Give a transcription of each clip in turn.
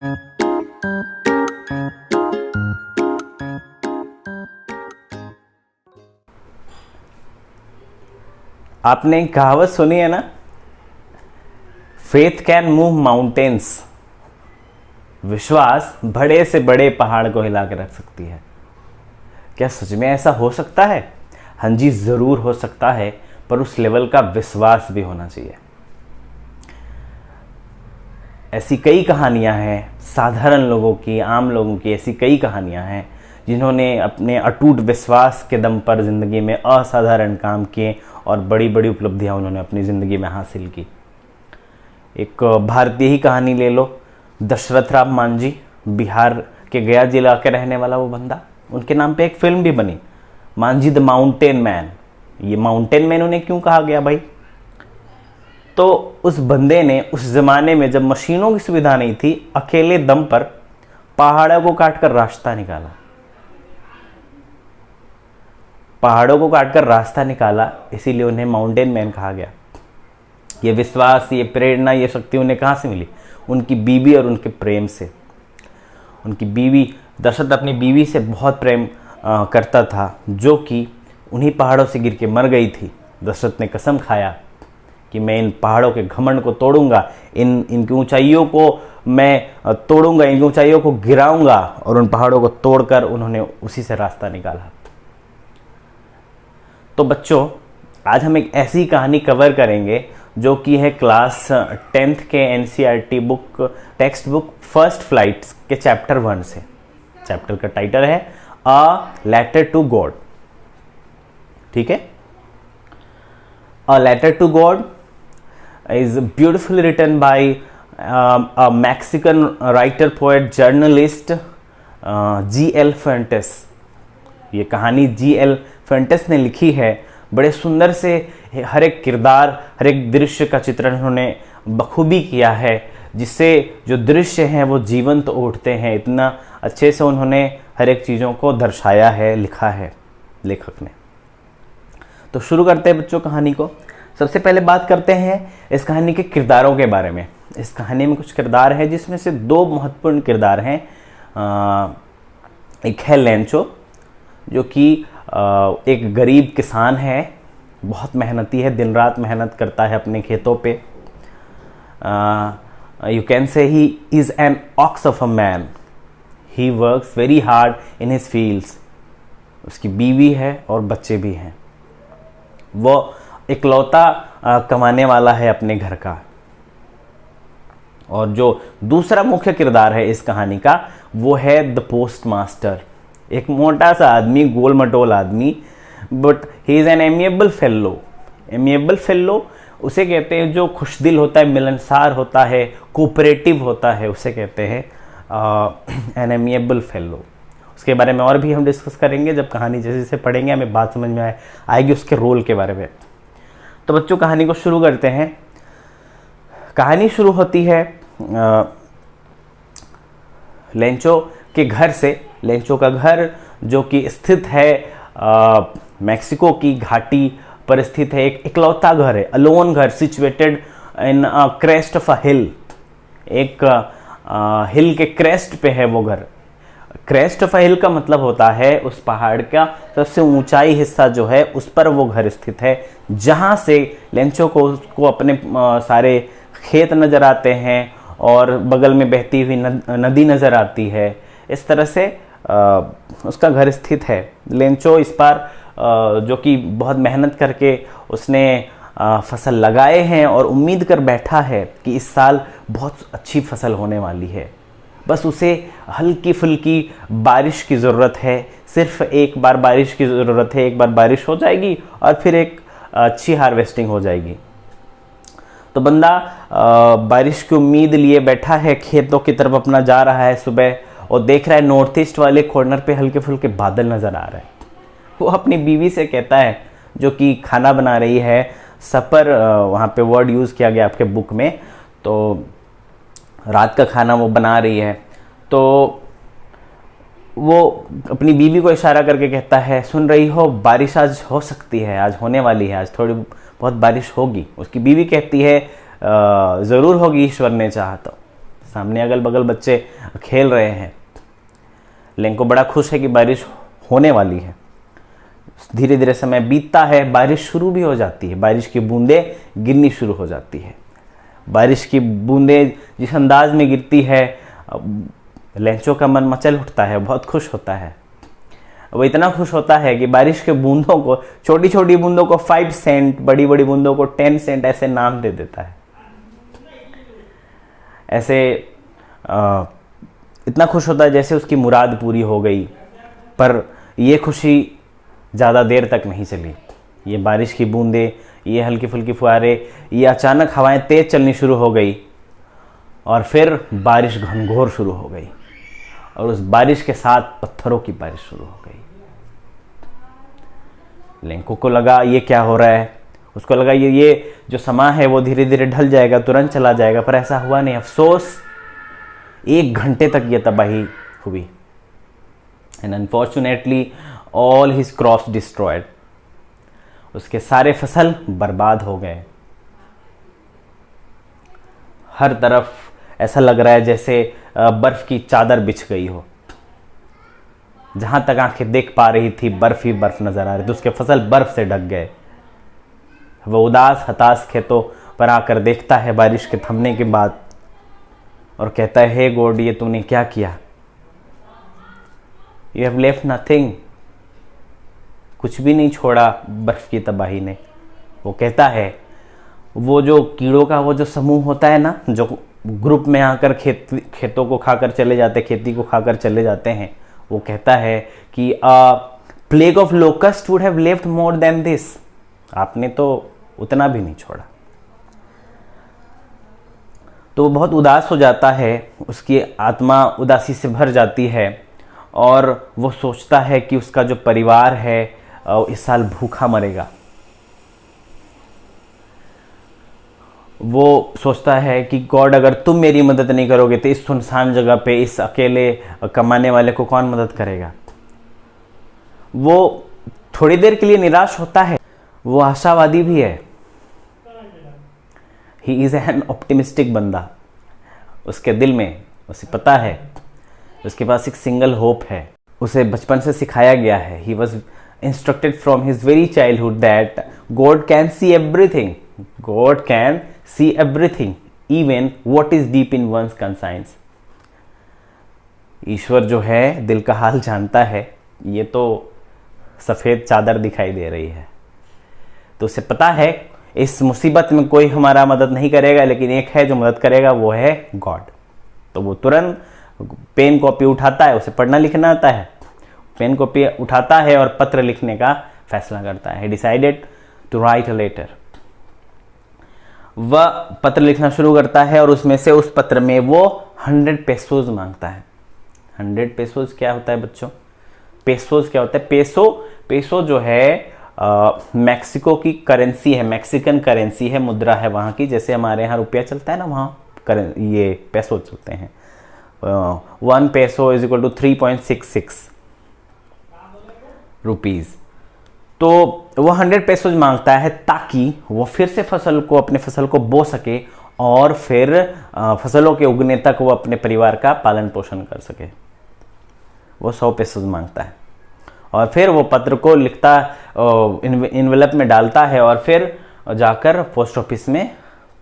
आपने एक कहावत सुनी है ना, फेथ कैन मूव माउंटेन्स। विश्वास बड़े से बड़े पहाड़ को हिला के रख सकती है। क्या सच में ऐसा हो सकता है? हाँ जी, जरूर हो सकता है, पर उस लेवल का विश्वास भी होना चाहिए। ऐसी कई कहानियां हैं साधारण लोगों की, आम लोगों की, ऐसी कई कहानियां हैं जिन्होंने अपने अटूट विश्वास के दम पर ज़िंदगी में असाधारण काम किए और बड़ी बड़ी उपलब्धियां उन्होंने अपनी ज़िंदगी में हासिल की। एक भारतीय ही कहानी ले लो, दशरथ राम मांझी, बिहार के गया जिला के रहने वाला वो बंदा। उनके नाम पे एक फिल्म भी बनी, मांझी द माउंटेन मैन। ये माउंटेन मैन उन्हें क्यों कहा गया भाई? तो उस बंदे ने उस जमाने में जब मशीनों की सुविधा नहीं थी, अकेले दम पर पहाड़ों को काटकर रास्ता निकाला। पहाड़ों को काटकर रास्ता निकाला, इसीलिए उन्हें माउंटेन मैन कहा गया। ये विश्वास, ये प्रेरणा, ये शक्ति उन्हें कहाँ से मिली? उनकी बीवी और उनके प्रेम से। उनकी बीवी, दशरथ अपनी बीवी से बहुत प्रेम करता था, जो कि उन्हीं पहाड़ों से गिर के मर गई थी। दशरथ ने कसम खाया कि मैं इन पहाड़ों के घमंड को तोड़ूंगा, इनकी ऊंचाइयों को मैं तोड़ूंगा, इनकी ऊंचाइयों को गिराऊंगा। और उन पहाड़ों को तोड़कर उन्होंने उसी से रास्ता निकाला। तो बच्चों, आज हम एक ऐसी कहानी कवर करेंगे जो कि है क्लास 10th के NCERT book, text book first flight के चैप्टर 1 से। चैप्टर का टाइटल है अ लेटर टू गॉड। ठीक है? A letter to God is beautifully written by a Mexican writer, poet, journalist G.L. Fuentes। ये कहानी G.L. Fuentes ने लिखी है। बड़े सुंदर से हर एक किरदार, हर एक दृश्य का चित्रण उन्होंने बखूबी किया है, जिससे जो दृश्य हैं वो जीवंत उठते हैं। इतना अच्छे से उन्होंने हर एक चीज़ों को दर्शाया है, लिखा है लेखक ने। तो शुरू करते हैं बच्चों कहानी को। सबसे पहले बात करते हैं इस कहानी के किरदारों के बारे में। इस कहानी में कुछ किरदार हैं, जिसमें से 2 महत्वपूर्ण किरदार हैं। एक है लेंचो, जो कि एक गरीब किसान है, बहुत मेहनती है, दिन रात मेहनत करता है अपने खेतों पे। You can say he is an ox of a man, he works very hard in his fields. उसकी बीवी है और बच्चे भी हैं। वो इकलौता कमाने वाला है अपने घर का। और जो दूसरा मुख्य किरदार है इस कहानी का, वो है द पोस्ट मास्टर। एक मोटा सा आदमी, गोल मटोल आदमी, but he is an amiable fellow. Amiable fellow उसे कहते हैं जो खुशदिल होता है, मिलनसार होता है, कोऑपरेटिव होता है, उसे कहते हैं एन एमिएबल फेलो। उसके बारे में और भी हम डिस्कस करेंगे जब कहानी जैसे जैसे पढ़ेंगे, हमें बात समझ में आएगी उसके रोल के बारे में। तो बच्चों, कहानी को शुरू करते हैं। कहानी शुरू होती है लेंचो के घर से। लेंचो का घर जो कि स्थित है मैक्सिको की घाटी पर स्थित है, एक इकलौता घर है, अलोन घर, situated in crest of a hill. एक हिल के क्रेस्ट पे है वो घर। क्रेस्ट ऑफ अ हिल का मतलब होता है उस पहाड़ का सबसे ऊंचाई हिस्सा जो है, उस पर वो घर स्थित है, जहां से लेंचो को अपने सारे खेत नजर आते हैं और बगल में बहती हुई नदी नजर आती है। इस तरह से उसका घर स्थित है। लेंचो इस बार जो कि बहुत मेहनत करके उसने फसल लगाए हैं और उम्मीद कर बैठा है कि इस साल बहुत अच्छी फसल होने वाली है। बस उसे हल्की फुल्की बारिश की ज़रूरत है, सिर्फ एक बार बारिश की ज़रूरत है। एक बार बारिश हो जाएगी और फिर एक अच्छी हार्वेस्टिंग हो जाएगी। तो बंदा बारिश की उम्मीद लिए बैठा है, खेतों की तरफ अपना जा रहा है सुबह, और देख रहा है नॉर्थ ईस्ट वाले कॉर्नर पे हल्के फुल्के बादल नज़र आ रहे हैं। वो अपनी बीवी से कहता है, जो कि खाना बना रही है, सपर वहाँ पे वर्ड यूज़ किया गया आपके बुक में, तो रात का खाना वो बना रही है। तो वो अपनी बीवी को इशारा करके कहता है, सुन रही हो, बारिश आज हो सकती है, आज होने वाली है, आज थोड़ी बहुत बारिश होगी। उसकी बीवी कहती है ज़रूर होगी, ईश्वर ने चाहा तो। सामने अगल बगल बच्चे खेल रहे हैं। लेंको बड़ा खुश है कि बारिश होने वाली है। धीरे धीरे समय बीतता है, बारिश शुरू भी हो जाती है, बारिश की बूंदें गिरनी शुरू हो जाती है। बारिश की बूंदें जिस अंदाज में गिरती है, लेंचो का मन मचल उठता है, बहुत खुश होता है। वो इतना खुश होता है कि बारिश के बूंदों को, छोटी छोटी बूंदों को 5 सेंट, बड़ी बड़ी बूंदों को 10 सेंट ऐसे नाम दे देता है। ऐसे इतना खुश होता है जैसे उसकी मुराद पूरी हो गई। पर ये खुशी ज़्यादा देर तक नहीं चली। ये बारिश की बूंदें, ये हल्की फुल्की फुहारे, ये अचानक हवाएं तेज चलनी शुरू हो गई और फिर बारिश घनघोर शुरू हो गई और उस बारिश के साथ पत्थरों की बारिश शुरू हो गई। लेंको को लगा ये क्या हो रहा है। उसको लगा ये जो समा है वो धीरे धीरे ढल जाएगा, तुरंत चला जाएगा, पर ऐसा हुआ नहीं। अफसोस 1 घंटे तक ये तबाही हुई। And unfortunately all his crops destroyed. उसके सारे फसल बर्बाद हो गए। हर तरफ ऐसा लग रहा है जैसे बर्फ की चादर बिछ गई हो। जहां तक आंखें देख पा रही थी बर्फ ही बर्फ नजर आ रही थी। उसके फसल बर्फ से ढक गए। वो उदास हताश खेतों पर आकर देखता है बारिश के थमने के बाद और कहता है, हे गॉड, ये तूने क्या किया? You have left nothing. कुछ भी नहीं छोड़ा बर्फ की तबाही ने। वो कहता है, वो जो कीड़ों का वो जो समूह होता है ना, जो ग्रुप में आकर खेतों को खाकर चले जाते, खेती को खाकर चले जाते हैं, वो कहता है कि plague of locust would have left more than this. आपने तो उतना भी नहीं छोड़ा। तो वो बहुत उदास हो जाता है, उसकी आत्मा उदासी से भर जाती है और वो सोचता है कि उसका जो परिवार है इस साल भूखा मरेगा। वो सोचता है कि गॉड, अगर तुम मेरी मदद नहीं करोगे तो इस सुनसान जगह पे इस अकेले कमाने वाले को कौन मदद करेगा। वो थोड़ी देर के लिए निराश होता है, वो आशावादी भी है। ही इज एन ऑप्टिमिस्टिक बंदा। उसके दिल में, उसे पता है, उसके पास एक सिंगल होप है। उसे बचपन से सिखाया गया है, he was instructed from his very childhood that God can see everything. God can see everything, even what is deep in one's conscience. ईश्वर जो है दिल का हाल जानता है। ये तो सफेद चादर दिखाई दे रही है, तो उसे पता है इस मुसीबत में कोई हमारा मदद नहीं करेगा, लेकिन एक है जो मदद करेगा, वो है गॉड। तो वो तुरंत पेन कॉपी उठाता है, उसे पढ़ना लिखना आता है, पेन कॉपी उठाता है और पत्र लिखने का फैसला करता है। Decided to write a letter. वह पत्र लिखना शुरू करता है और उसमें से उस पत्र में वो 100 पेसोज मांगता है। 100 पेसोज क्या होता है बच्चों? पेसोज क्या होता है? पेसो जो है मैक्सिको की करेंसी है, मैक्सिकन करेंसी है, मुद्रा है वहां की। जैसे हमारे यहाँ रुपया चलता है ना, वहां ये पेसो चलते हैं। 1 peso is equal to 3.66 rupees. तो वो 100 पेसोज मांगता है ताकि वो फिर से अपने फसल को बो सके और फिर फसलों के उगने तक वो अपने परिवार का पालन पोषण कर सके। वो 100 पेसोज मांगता है और फिर वो पत्र को लिखता, इन्वेलप में डालता है और फिर जाकर पोस्ट ऑफिस में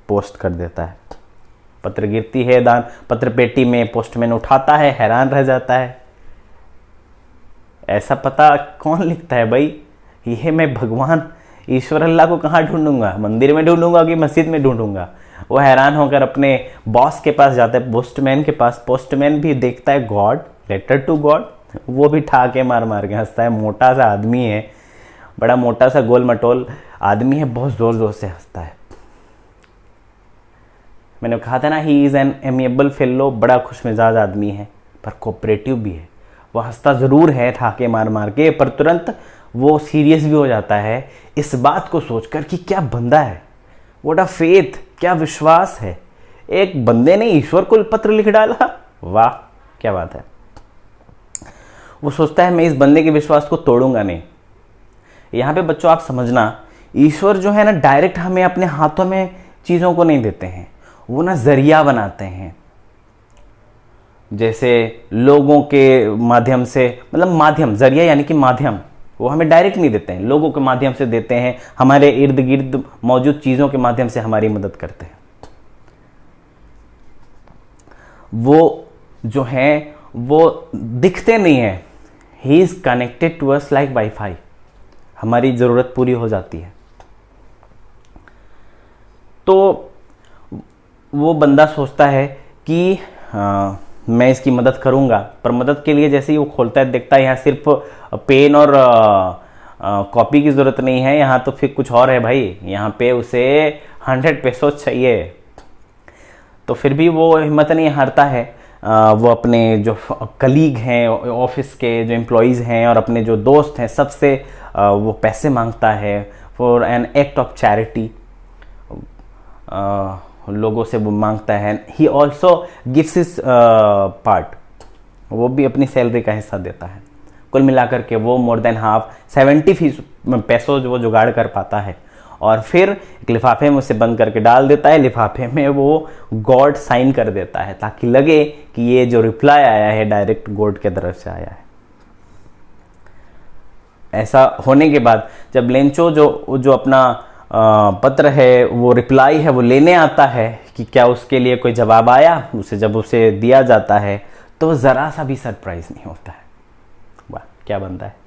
पोस्ट कर देता है। पत्र गिरती है पत्र पेटी में, पोस्टमैन उठाता है, हैरान रह जाता है। ऐसा पता कौन लिखता है भाई? ये मैं भगवान ईश्वर अल्लाह को कहाँ ढूंढूंगा? मंदिर में ढूंढूंगा कि मस्जिद में ढूंढूंगा? वो हैरान होकर अपने बॉस के पास जाता है, पोस्टमैन के पास। पोस्टमैन भी देखता है गॉड, लेटर टू गॉड। वो भी ठाके मार के हंसता है। मोटा सा आदमी है, बड़ा मोटा सा गोल मटोल आदमी है, बहुत जोर जोर से हंसता है। मैंने कहा था ना, he is an amiable fellow. बड़ा खुश मिजाज आदमी है पर कोऑपरेटिव भी है। वो हंसता जरूर है ठाके मार के, पर तुरंत वो सीरियस भी हो जाता है इस बात को सोचकर कि क्या बंदा है, व्हाट अ फेथ, क्या विश्वास है। एक बंदे ने ईश्वर को पत्र लिख डाला, वाह क्या बात है। वो सोचता है मैं इस बंदे के विश्वास को तोड़ूंगा नहीं। यहां पे बच्चों आप समझना, ईश्वर जो है ना, डायरेक्ट हमें अपने हाथों में चीजों को नहीं देते हैं, वो ना जरिया बनाते हैं। जैसे लोगों के माध्यम से, मतलब माध्यम, जरिया यानी कि माध्यम, वो हमें डायरेक्ट नहीं देते हैं, लोगों के माध्यम से देते हैं, हमारे इर्द गिर्द मौजूद चीज़ों के माध्यम से हमारी मदद करते हैं। वो जो हैं वो दिखते नहीं हैं, he is connected to us like wifi, हमारी ज़रूरत पूरी हो जाती है। तो वो बंदा सोचता है कि मैं इसकी मदद करूंगा, पर मदद के लिए जैसे ही वो खोलता है देखता है यहाँ सिर्फ पेन और कॉपी की ज़रूरत नहीं है, यहाँ तो फिर कुछ और है भाई, यहाँ पे उसे 100 पेसो चाहिए। तो फिर भी वो हिम्मत नहीं हारता है, वो अपने जो कलीग हैं ऑफिस के, जो एम्प्लॉयज़ हैं और अपने जो दोस्त हैं, सबसे वो पैसे मांगता है for an act of charity, लोगों से वो मांगता है। He also gives his part, वो भी अपनी सैलरी का हिस्सा देता है। कुल मिलाकर के वो मोर देन हाफ 70 पैसों जो वो जुगाड़ कर पाता है, और फिर एक लिफाफे में उसे बंद करके डाल देता है। लिफाफे में वो गॉड साइन कर देता है ताकि लगे कि ये जो रिप्लाई आया है डायरेक्ट गॉड के तरफ से आया है। ऐसा होने के बाद जब लेंचो जो अपना पत्र है, वो रिप्लाई है, वो लेने आता है कि क्या उसके लिए कोई जवाब आया, जब उसे दिया जाता है तो ज़रा सा भी सरप्राइज नहीं होता है। वाह, क्या बनता है।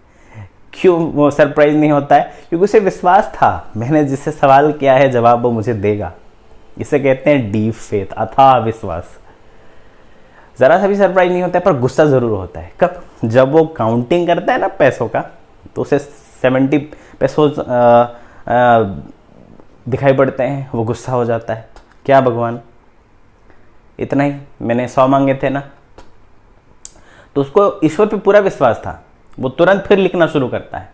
क्यों वो सरप्राइज नहीं होता है? क्योंकि उसे विश्वास था, मैंने जिससे सवाल किया है जवाब वो मुझे देगा। इसे कहते हैं डीप फेथ, अथाह विश्वास। ज़रा सा भी सरप्राइज नहीं होता है, पर गुस्सा ज़रूर होता है। कब? जब वो काउंटिंग करता है ना पैसों का, तो उसे 70 पैसों दिखाई पड़ते हैं, वो गुस्सा हो जाता है। क्या भगवान, इतना ही, मैंने 100 मांगे थे ना। तो उसको ईश्वर पे पूरा विश्वास था, वो तुरंत फिर लिखना शुरू करता है,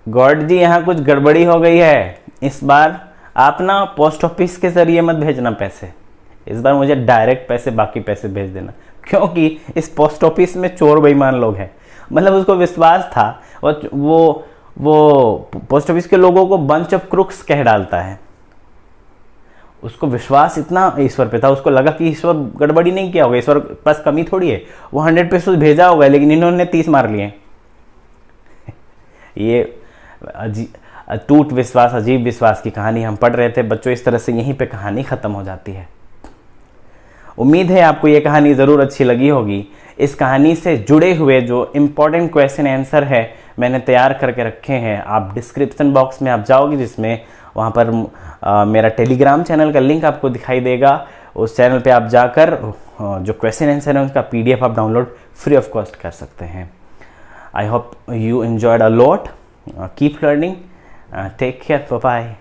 गॉड जी यहाँ कुछ गड़बड़ी हो गई है, इस बार आप ना पोस्ट ऑफिस के जरिए मत भेजना पैसे, इस बार मुझे डायरेक्ट पैसे, बाकी पैसे भेज देना, क्योंकि इस पोस्ट ऑफिस में चोर बेईमान लोग हैं। मतलब उसको विश्वास था, और वो पोस्ट ऑफिस के लोगों को बंच ऑफ क्रुक्स कह डालता है। उसको विश्वास इतना ईश्वर पे था, उसको लगा कि ईश्वर गड़बड़ी नहीं किया होगा, ईश्वर पास कमी थोड़ी है, वो 100 पैसे भेजा होगा, लेकिन इन्होंने 30 मार लिए। ये टूट विश्वास, अजीब विश्वास की कहानी हम पढ़ रहे थे बच्चों। इस तरह से यहीं पे कहानी खत्म हो जाती है। उम्मीद है आपको ये कहानी ज़रूर अच्छी लगी होगी। इस कहानी से जुड़े हुए जो इम्पोर्टेंट क्वेश्चन आंसर है मैंने तैयार करके रखे हैं। आप डिस्क्रिप्शन बॉक्स में आप जाओगे, जिसमें वहाँ पर मेरा टेलीग्राम चैनल का लिंक आपको दिखाई देगा। उस चैनल पे आप जाकर जो क्वेश्चन आंसर है उसका PDF आप डाउनलोड फ्री ऑफ कॉस्ट कर सकते हैं। I hope you enjoyed a lot. Keep learning. Take care. Bye bye.